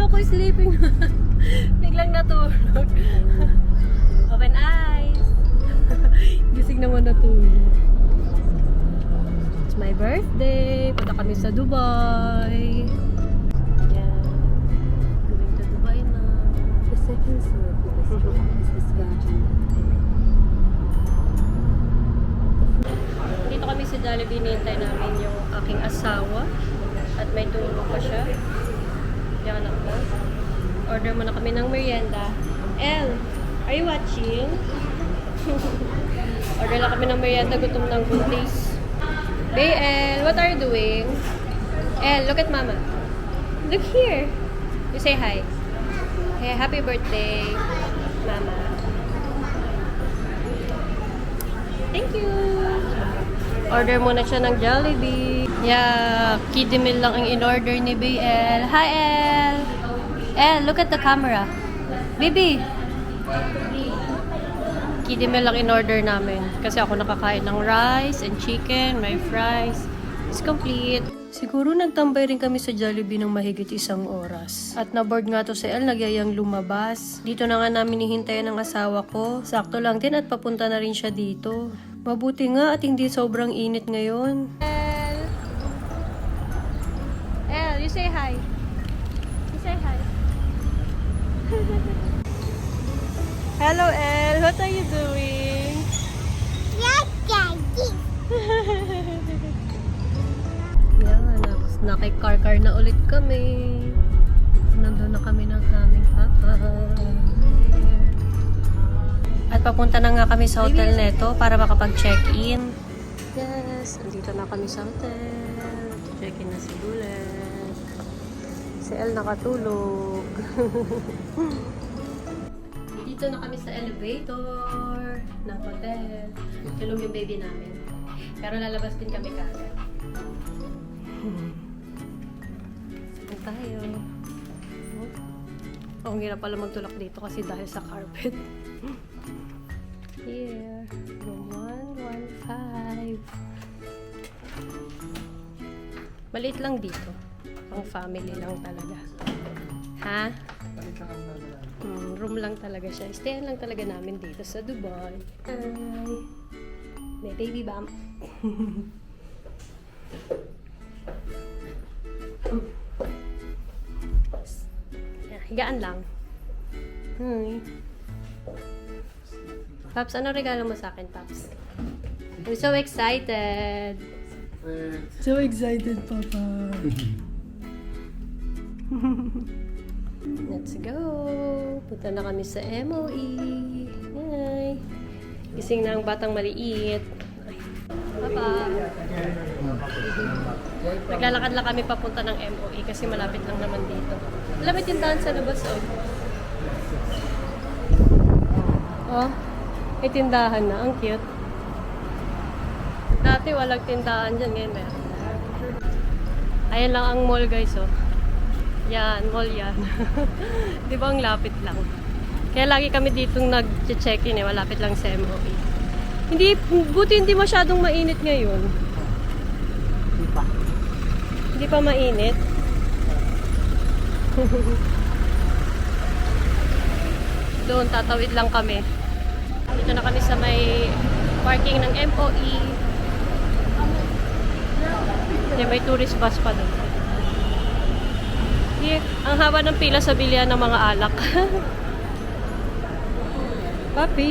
Akala ko sleeping. Biglang natulog. Open eyes. Gising naman natulog. It's my birthday. Punta kami sa Dubai. Yeah. Going to Dubai na. The second syrup of this drink is this virgin Dito kami sa Jollibee, nintay namin yung aking asawa. At may tulog pa siya. Yan ako. Order muna kami ng merienda. Elle, are you watching? Order lang kami ng merienda. Gutom ng buntis. Elle, what are you doing? Elle, look at mama. Look here. You say hi. Hey, happy birthday, mama. Thank you. Order muna siya ng Jollibee. Yeah, kiddie meal lang ang in-order ni BL. Hi, Elle! Elle, look at the camera. Baby! Kiddie meal lang in-order namin. Kasi ako nakakain ng rice and chicken, my fries. It's complete. Siguro nagtambay rin kami sa Jollibee ng mahigit 1 oras. At na-board nga to si Elle, nagyayang lumabas. Dito na nga namin hihintayin ng asawa ko. Sakto lang din at papunta na rin siya dito. Mabuti nga at hindi sobrang init ngayon. Elle! Elle, you say hi. You say hi. Hello, Elle. What are you doing? Yan, nakikar-kar na ulit kami. Nandun na kami ng aming papa. At papunta na nga kami sa hotel neto para makapag-check-in. Yes, andito na kami sa hotel. Check-in na si Bulet. Si Elle nakatulog. Dito na kami sa elevator ng hotel. Tulog yung baby namin. Pero lalabas din kami kagad. Saan tayo? Oh, ang hirap pala magtulak dito kasi dahil sa carpet. Here, room 115. Maliit lang dito. Pang family lang talaga. Ha? Room lang talaga siya. Stayan lang talaga namin dito sa Dubai. Hi! May baby bump. Higaan lang. Hi. Paps, ano regalo mo sa akin, Paps? I'm so excited. So excited, Papa. Let's go. Punta na kami sa MOE. Hi. Gising na ang batang maliit. Papa. Naglalakad lang kami papunta ng MOE kasi malapit lang naman dito. Malapit yung daan sa labas, oh. Oh, may tindahan na. Ang cute. Dati walang tindahan dyan. Ngayon meron. Ayan lang ang mall, guys, oh. Yan, mall yan. Di ba ang lapit lang? Kaya lagi kami ditong nag-check-in, eh. Malapit lang sa MOE. Buti hindi masyadong mainit ngayon. Hindi pa mainit. Doon, tatawid lang kami. Dito na kami sa may parking ng MOE. May tourist bus pa doon. Ang haba ng pila sa bilihan ng mga alak. Papi!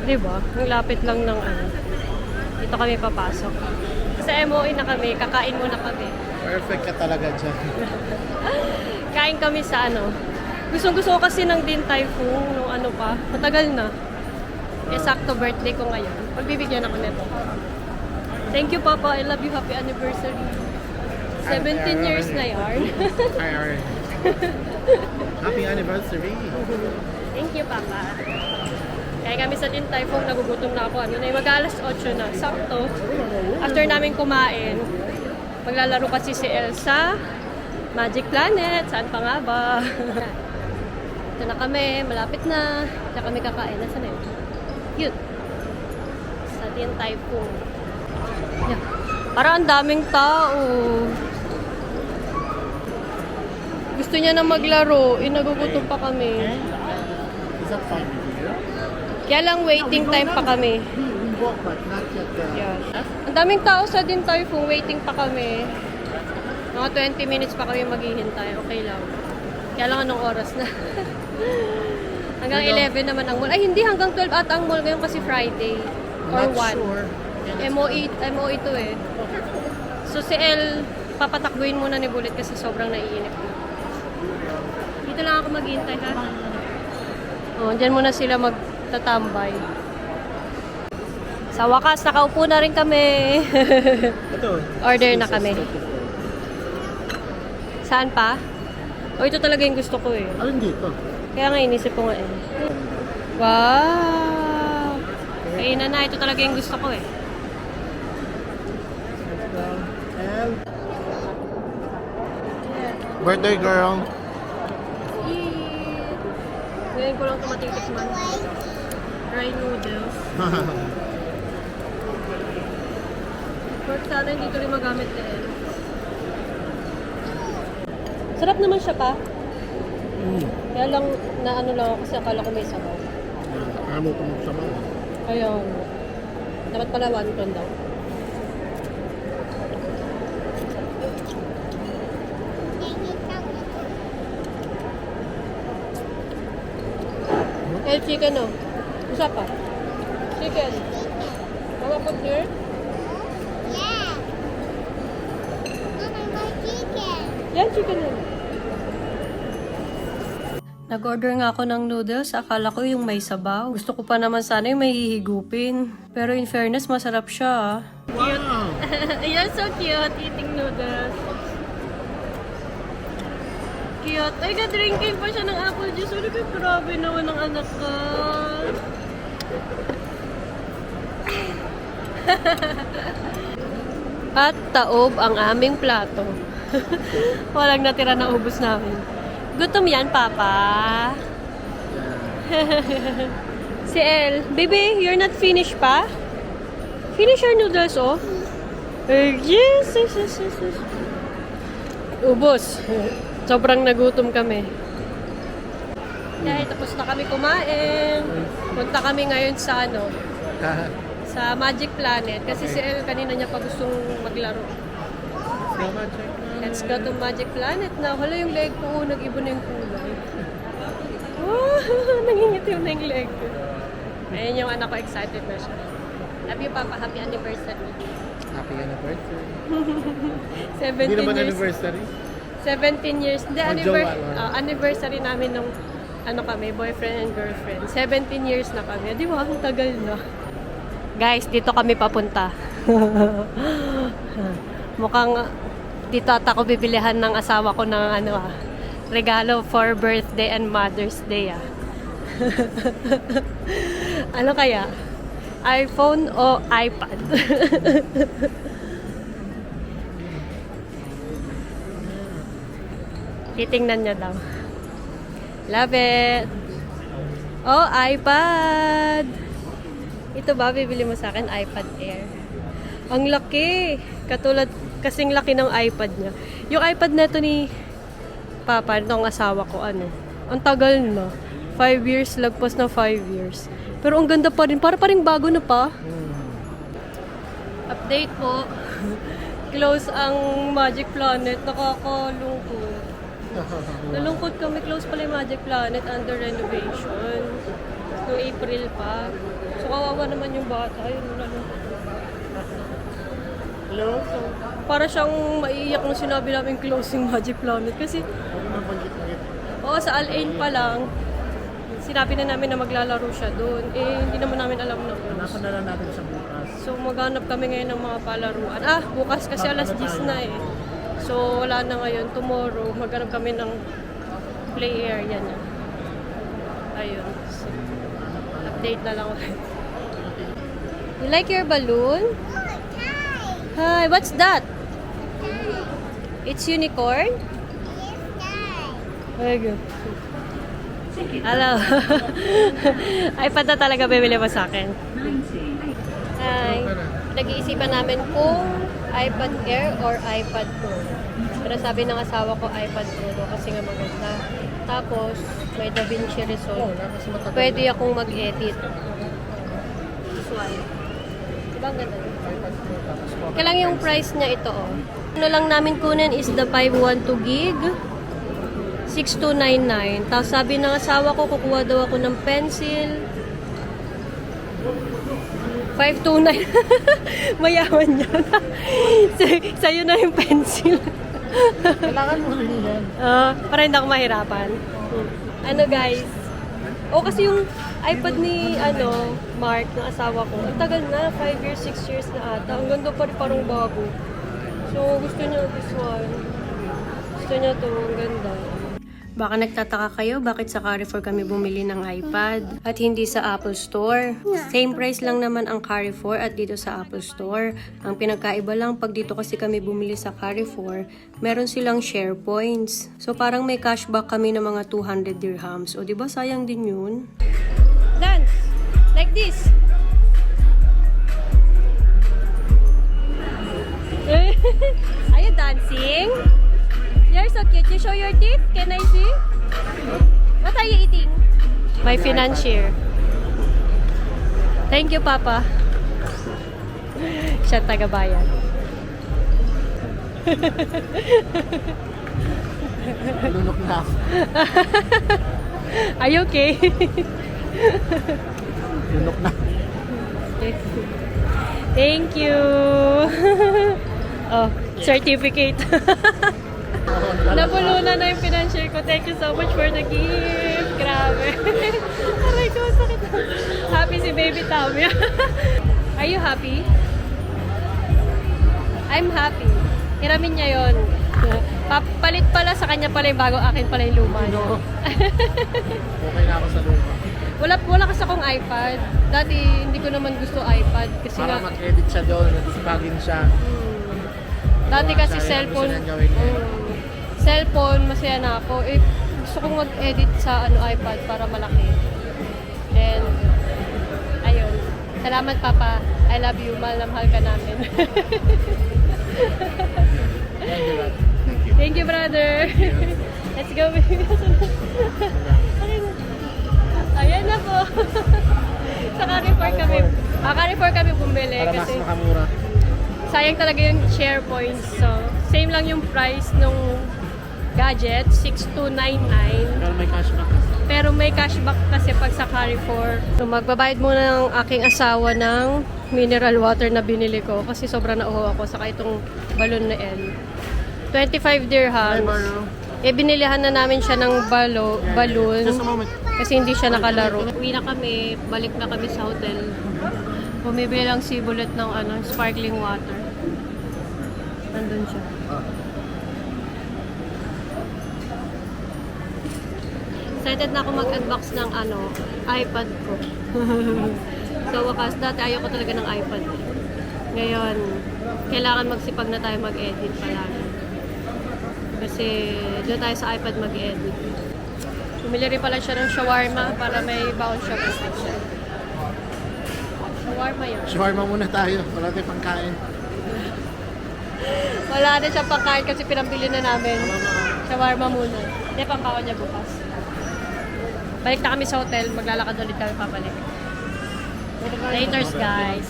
Diba? Ang lapit lang ng ano. Dito kami papasok. Sa MOE na kami, kakain muna kami. Perfect ka talaga dyan. Kain kami sa ano. Gusto ko kasi ng Din Tai Fung nung ano pa. Matagal na. Sakto birthday ko ngayon. Pagbibigyan ako nito. Thank you, Papa. I love you. Happy anniversary. 17 years na yarn. Hi, Ari. Happy anniversary. Thank you, Papa. Kaya kami sa Din Tai Fung, nagugutom na ako. Ano na, mag-alas 8 na. Sakto. After namin kumain, maglalaro kasi si Elsa. Magic Planet. Saan pa nga ba? Ito na kami. Malapit na. Ito kami kakain. Nasaan na yun? Yun. Sa Din Tai Fung. Yeah. Parang ang daming tao. Gusto niya na maglaro. Nagugutom pa kami. Is that fine with you? Kaya lang waiting time pa kami. We walk, but not yet the... Yeah. Ang daming tao sa Din Tai Fung. Waiting pa kami. Mga 20 minutes pa kami maghihintay. Okay lang. Kaya lang anong oras na. Hanggang 11 naman ang mall. Ay, hindi. Hanggang 12 at ang mall ngayon kasi Friday. Or Not 1. sure. MOE to eh. So si El, papatakbuhin muna ni Bullet kasi sobrang naiinip. Dito lang ako maghihintay ha. Oh, dyan muna sila magtatambay. Sa wakas, nakaupo na rin kami. Ito. Order na kami. Saan pa? O, ito talaga yung gusto ko eh. Alin dito? Kaya nga inisip ko nga eh. Wow! Kainan na, ito talaga yung gusto ko eh. And... Birthday girl. Sweet! Ngayon ko lang ito matitikman. Dry noodles. But sana hindi ito rin magamit din. Sarap naman siya pa. Kaya lang, na ano lang ako kasi akala ko may sabaw. Ano kung magsama? Ayun. Dapat pala wonton daw. El chicken oh. Isa pa. Chicken. Mama put here? Yeah. Mama, my chicken. Yan, chicken oh. Nag-order nga ako ng noodles. Akala ko yung may sabaw. Gusto ko pa naman sana yung may hihigupin. Pero in fairness, masarap siya. Wow! You're so cute eating noodles. Cute. Ay, ka-drinking pa siya ng apple juice. Ano ka? Grabe naman ang anak ka. At taob ang aming plato. Walang natira na ubos namin. Gutom yan, Papa. Si El. Baby, you're not finished pa? Finish your noodles, oh. Yes, yes, yes, yes, yes. Ubos. Sobrang nagutom kami. Dahil tapos na kami kumain. Punta kami ngayon sa ano, sa Magic Planet. Kasi si El kanina niya pa gustong maglaro. Let's go to Magic Planet na. Wala yung leg ko. Nag-iba na yung kulay. Wow! Nangingitim na yung leg ko. Ayun yung anak ko. Excited na siya. Love you, Papa. Happy anniversary. Happy anniversary. 17 Hindi naman years. anniversary. 17 years. Hindi, Oh, anniversary namin nung ano kami, boyfriend and girlfriend. 17 years na kami. Di ba? Ang tagal na. Guys, dito kami papunta. Mukhang dito at ako bibilihan ng asawa ko ng ano regalo for birthday and Mother's Day Ano kaya? iPhone o iPad? Titingnan niya daw. Love it! Oh, iPad! Ito ba, bibili mo sa akin? iPad Air. Ang laki! Katulad, kasing laki ng iPad niya. Yung iPad na ito ni Papa, itong asawa ko, ano, ang tagal na. 5 years, lagpas na 5 years. Pero ang ganda pa rin. Para pa rin bago na pa. Update po. Close ang Magic Planet. Nakakalungkot. Nalungkot kami. Close pala yung Magic Planet under renovation. Noong April pa. So kawawa naman yung bata. Yun, nalungkot. Hello? So, para siyang maiiyak nung sinabi namin closing Magic Planet. Kasi, oo, sa Al-Ain pa lang, sinabi na namin na maglalaro siya doon. Eh, hindi naman namin alam na close. Napadala natin sa bukas. So, maghanap kami ngayon ng mga palaruan. Ah, bukas kasi alas 10 na eh. So, wala na ngayon. Tomorrow, maghanap kami ng play area niya. Ayun. So, update na lang ulit. You like your balloon? Hi, what's that? It's unicorn? Very good. Hello. iPad na talaga bibili mo sa akin. Hi. Nag-iisipan namin kung iPad Air or iPad Pro. Pero sabi ng asawa ko iPad Pro no, kasi nga maganda. Tapos, may DaVinci Resolve. Pwede akong mag-edit. This one. Diba ang ganda? Kailang yung price niya ito, oh. Ano lang namin kunin is the 512 gig. 6299. Tapos sabi ng asawa ko, kukuha daw ako ng pencil. 529. Mayaman yan. Sa'yo na yung pencil. Kailangan mo rin yan. Para hindi ako mahirapan. Ano guys? Kasi yung iPad ni Mark, ng asawa ko, ang tagal na, 5 years, 6 years na ata. Ang ganda pa rin parang bago. So gusto niya this one. Gusto niya to, ang ganda. Baka nagtataka kayo bakit sa Carrefour kami bumili ng iPad at hindi sa Apple Store. Same price lang naman ang Carrefour at dito sa Apple Store. Ang pinagkaiba lang pag dito kasi kami bumili sa Carrefour, meron silang share points. So parang may cashback kami ng mga 200 dirhams. O diba sayang din yun? Dance! Like this! Are you dancing? You're so cute. You show your teeth? Can I see? What are you eating? My financier. Thank you, Papa. Siya taga-bayan. Lunok na ako. Are you okay? Lunok na. Thank you. Oh, certificate. Nabulunan na yung financier ko. Thank you so much for the gift. Grabe. Aray ko, sakit. Happy si baby Tommy. Are you happy? I'm happy. Hiramin niya yon. Palit pala sa kanya pala yung bago, akin pala yung luma. No. Okay na ako sa luma. Wala kasi akong iPad. Dati hindi ko naman gusto iPad kasi Para nga mag-edit siya doon, nag-spagin siya. dati kasi Sayang cellphone. gusto niyang gawin niya. Cellphone, masaya na ako. Gusto kong mag-edit sa iPad para malaki. And ayun. Salamat Papa. I love you. Mahal na mahal ka namin. Thank you, Rod. Thank you. Thank you, brother. Let's go, baby. Ayan na po. Sa Carrefour kami. Carrefour kami bumili Para mas kasi makamura. sayang talaga yung share points. So, same lang yung price nung gadget, 6299. Pero may cashback kasi. Pero may cashback kasi pag sa Carrefour. So, magbabayad muna ng aking asawa ng mineral water na binili ko kasi sobrang nauho ako. Saka itong balon na L. 25 dirhams. Binilihan na namin siya ng balloon Just a moment. kasi hindi siya nakalaro. Uwi na kami, balik na kami sa hotel. Bumibili lang si Bullet ng sparkling water. Nandun siya. Excited na ako mag-unbox ng iPad ko. So wakas, dati ayaw ko talaga ng iPad. Ngayon, kailangan magsipag na tayo mag-edit palagi. Kasi doon tayo sa iPad mag-edit. Bumili rin pala siya ng shawarma para may baon siya kasi siya. Shawarma yun. Shawarma muna tayo. Wala tayong pangkain. Wala na siya pangkain kasi pinambili na namin. Shawarma muna. Hindi, pangkaon niya bukas. Balik na kami sa hotel. Maglalakad ulit kami papalik. Laters, guys.